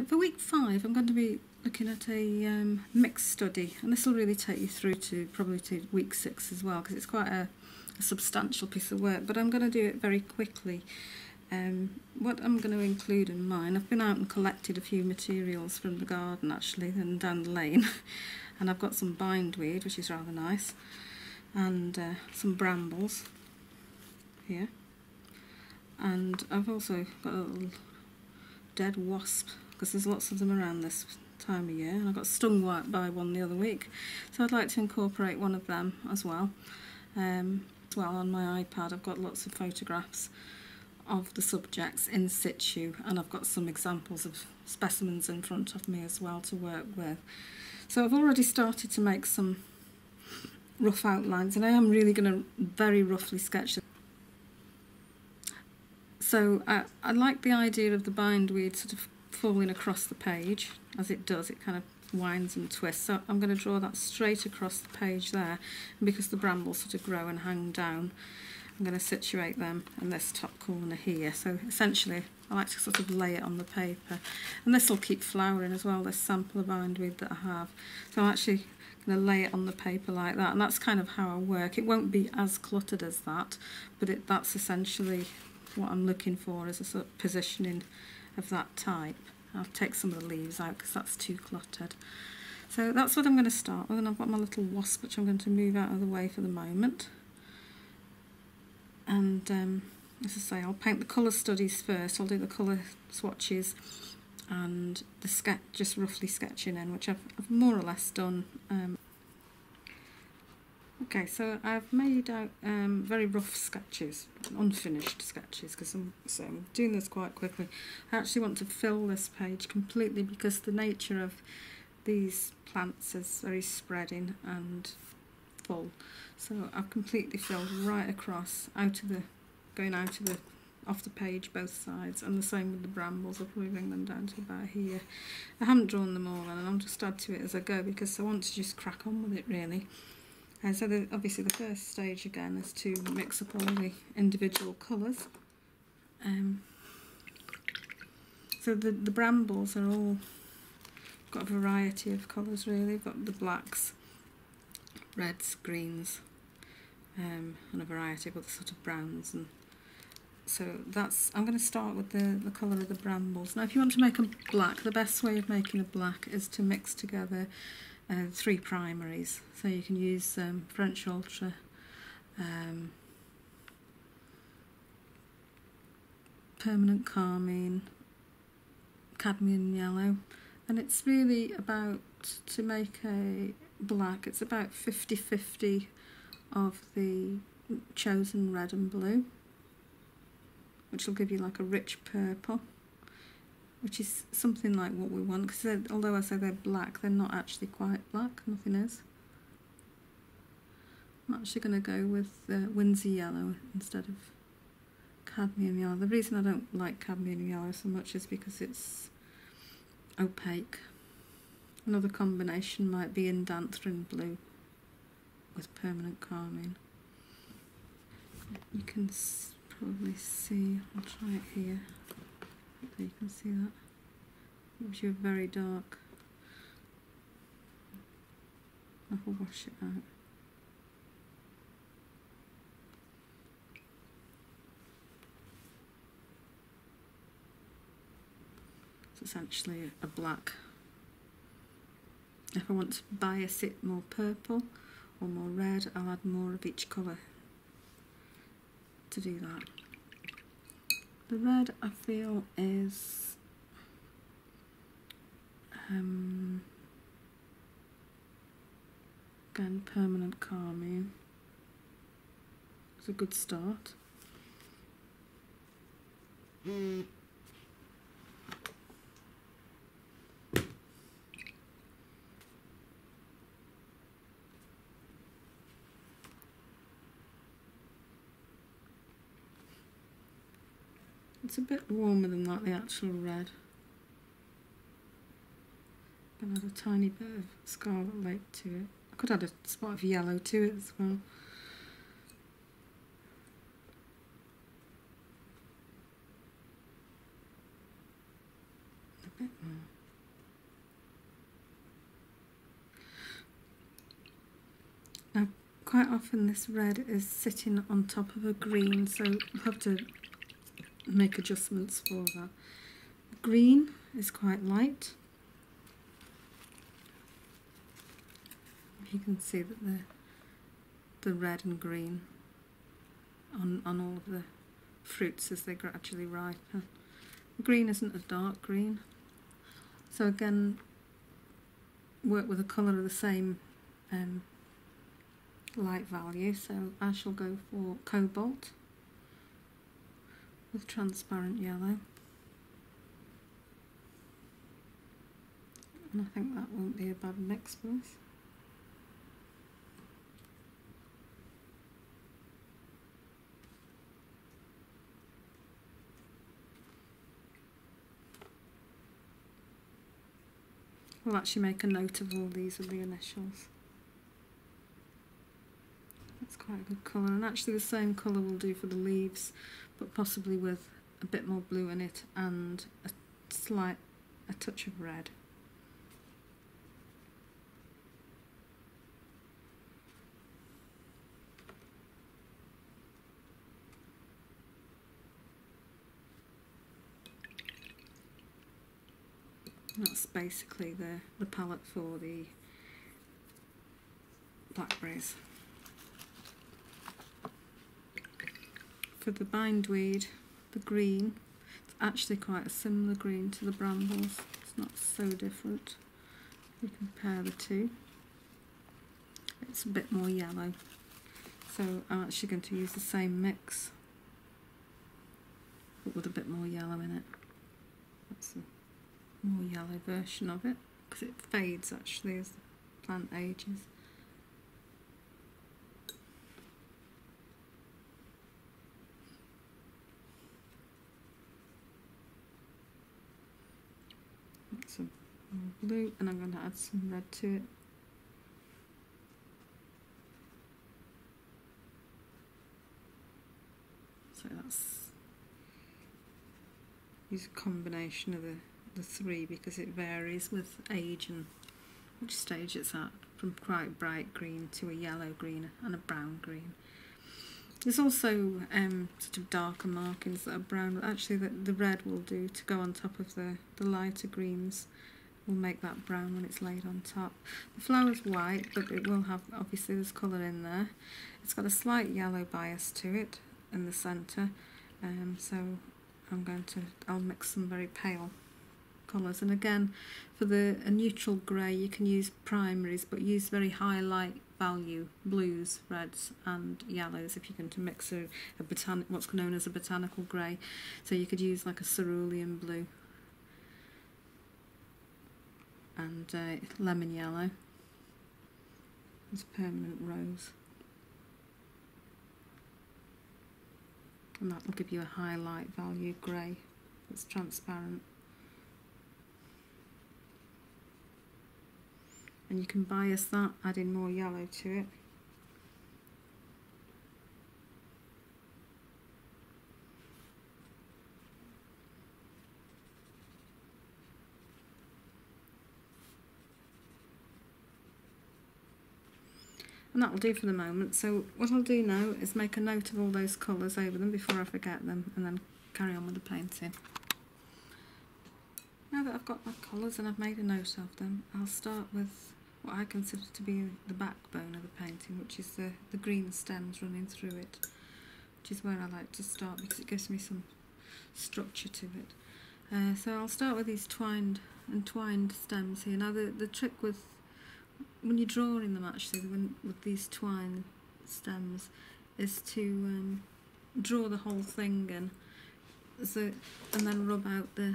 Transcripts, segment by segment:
For week 5 I'm going to be looking at a mixed study, and this will really take you through to probably to week 6 as well, because it's quite a substantial piece of work, but I'm going to do it very quickly. What I'm going to include in mine, I've been out and collected a few materials from the garden actually and down the lane and I've got some bindweed, which is rather nice, and some brambles here, and I've also got a little dead wasp, because there's lots of them around this time of year, and I got stung by one the other week, so I'd like to incorporate one of them as well. On my iPad I've got lots of photographs of the subjects in situ, and I've got some examples of specimens in front of me as well to work with. So I've already started to make some rough outlines, and I am really going to very roughly sketch them. So I like the idea of the bindweed sort of falling across the page. As it does, it kind of winds and twists, so I'm going to draw that straight across the page there, and because the brambles sort of grow and hang down, I'm going to situate them in this top corner here. So essentially I like to sort of lay it on the paper, and this will keep flowering as well, this sample of bindweed that I have. So I'm actually going to lay it on the paper like that, and that's kind of how I work. It won't be as cluttered as that, but that's essentially what I'm looking for, as a sort of positioning of that type. I'll take some of the leaves out because that's too cluttered. So that's what I'm going to start with, and I've got my little wasp which I'm going to move out of the way for the moment. And as I say, I'll paint the colour studies first. I'll do the colour swatches and the sketch, just roughly sketching in, which I've more or less done. Okay, so I've made out very rough sketches, unfinished sketches, because I'm doing this quite quickly. I actually want to fill this page completely because the nature of these plants is very spreading and full. So I've completely filled right across, going out of the off the page both sides, and the same with the brambles. I'll probably bring them down to about here. I haven't drawn them all, and I'll just add to it as I go because I want to just crack on with it really. And so obviously the first stage again is to mix up all the individual colours. So the brambles are all got a variety of colours really. We've got the blacks, reds, greens, and a variety of other sort of browns. And so I'm going to start with the colour of the brambles. Now if you want to make a black, the best way of making a black is to mix together 3 primaries. So you can use French Ultra, Permanent Carmine, Cadmium Yellow, and it's really about, to make a black, it's about 50-50 of the chosen red and blue, which will give you like a rich purple, which is something like what we want, because although I say they're black, they're not actually quite black, nothing is. I'm actually going to go with Winsey Yellow instead of Cadmium Yellow. The reason I don't like Cadmium Yellow so much is because it's opaque. Another combination might be Indanthrene Blue with Permanent Carmine. You can probably see, I'll try it here. Hopefully you can see that. It gives you a very dark. I will wash it out. It's essentially a black. If I want to bias it more purple or more red, I'll add more of each colour to do that. The red I feel is again Permanent Carmine. It's a good start. It's a bit warmer than like the actual red. I'm going to add a tiny bit of Scarlet Lake to it. I could add a spot of yellow to it as well. A bit. more. Now, quite often this red is sitting on top of a green, so you'll have to make adjustments for that. Green is quite light. You can see that the red and green on all of the fruits as they gradually ripen. The green isn't a dark green, so again work with a colour of the same light value. So I shall go for cobalt with transparent yellow, and I think that won't be a bad mix for us. We'll actually make a note of all these with the initials. That's quite a good colour, and actually the same colour will do for the leaves, but possibly with a bit more blue in it and a touch of red. That's basically the palette for the blackberries. For the bindweed, the green, it's actually quite a similar green to the brambles. It's not so different. You compare the two. It's a bit more yellow. So I'm actually going to use the same mix, but with a bit more yellow in it. That's a more yellow version of it, because it fades actually as the plant ages. That's some blue, and I'm going to add some red to it. So that's use a combination of the three, because it varies with age and which stage it's at, from quite bright green to a yellow green and a brown green. There's also sort of darker markings that are brown, but actually the red will do to go on top of the lighter greens. Will make that brown when it's laid on top. The flower's white, but it will have, obviously there's colour in there. It's got a slight yellow bias to it in the centre, so I'll mix some very pale colours. And again, for a neutral grey, you can use primaries, but use very high light value blues, reds and yellows if you're going to mix what's known as a botanical grey. So you could use like a cerulean blue and lemon yellow. It's permanent rose, and that will give you a high light value grey that's transparent. And you can bias that, adding more yellow to it. And that will do for the moment. So what I'll do now is make a note of all those colours over them before I forget them, and then carry on with the painting. Now that I've got my colours and I've made a note of them, I'll start with what I consider to be the backbone of the painting, which is the green stems running through it, which is where I like to start because it gives me some structure to it. So I'll start with these entwined stems here. Now the trick with when you're drawing them actually with these twine stems is to draw the whole thing in, and then rub out the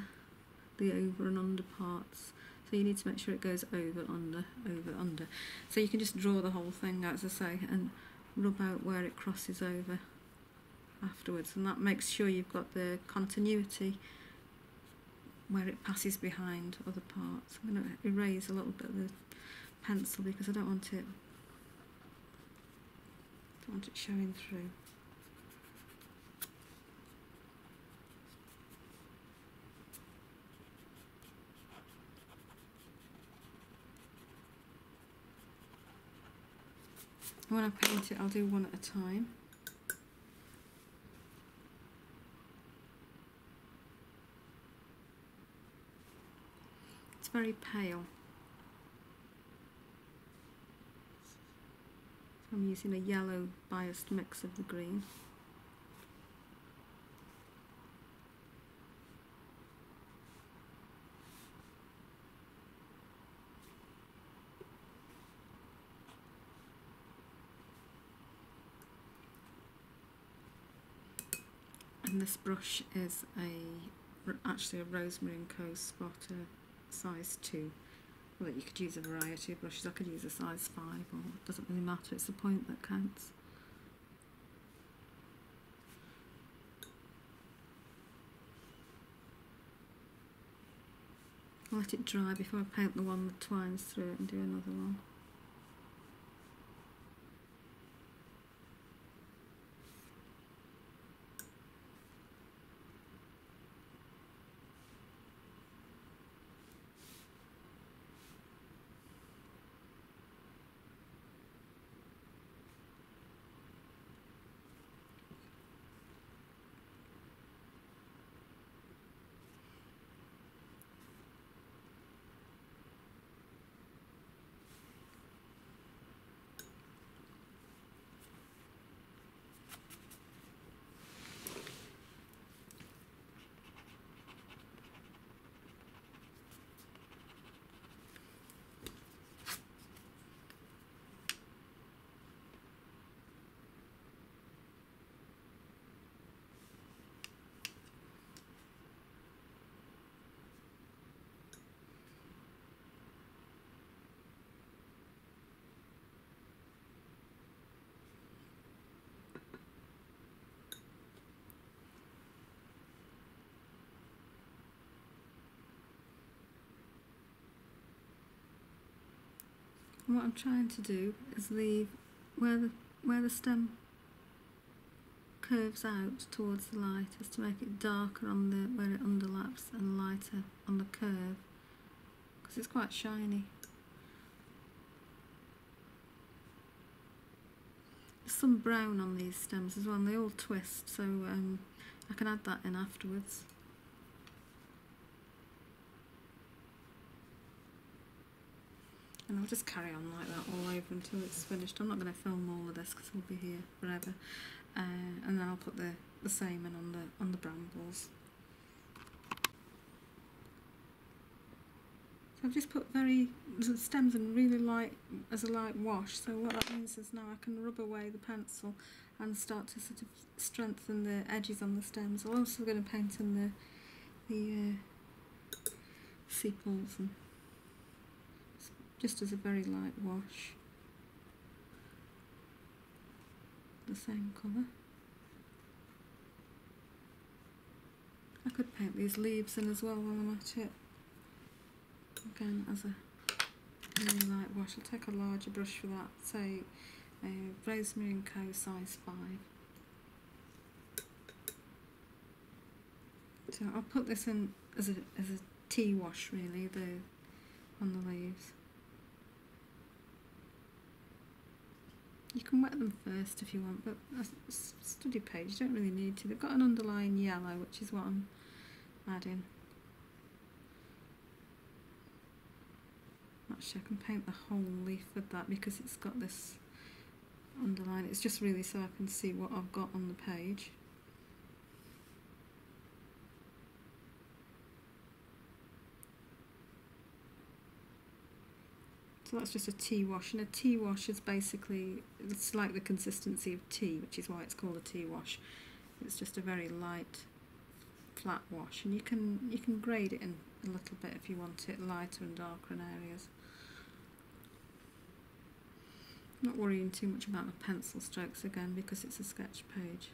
over and under parts. So you need to make sure it goes over, under, over, under. So you can just draw the whole thing out, as I say, and rub out where it crosses over afterwards, and that makes sure you've got the continuity where it passes behind other parts. I'm going to erase a little bit of the pencil because I don't want it showing through. When I paint it, I'll do one at a time. It's very pale. So I'm using a yellow biased mix of the green. And this brush is actually a Rosemary & Co spotter size 2. Well, you could use a variety of brushes. I could use a size 5, or it doesn't really matter, it's the point that counts. I'll let it dry before I paint the one that twines through it and do another one. And what I'm trying to do is leave where the stem curves out towards the light, is to make it darker on the where it underlaps and lighter on the curve, because it's quite shiny. There's some brown on these stems as well, and they all twist, so I can add that in afterwards. And I'll just carry on like that all over until it's finished. I'm not going to film all of this because we'll be here forever. And then I'll put the same in on the brambles. So I've just put the stems in really light, as a light wash. So what that means is now I can rub away the pencil and start to sort of strengthen the edges on the stems. I'm also going to paint in the sepals, and just as a very light wash, the same colour. I could paint these leaves in as well while I'm at it, again as a really light wash. I'll take a larger brush for that, say Rosemary & Co size 5. So I'll put this in as a tea wash really, on the leaves. You can wet them first if you want, but as a study page you don't really need to. They've got an underlying yellow, which is what I'm adding. Actually, I can paint the whole leaf with that because it's got this underline. It's just really so I can see what I've got on the page. So that's just a tea wash, and a tea wash is basically, it's like the consistency of tea, which is why it's called a tea wash. It's just a very light, flat wash, and you can grade it in a little bit if you want it lighter and darker in areas. I'm not worrying too much about the pencil strokes again because it's a sketch page.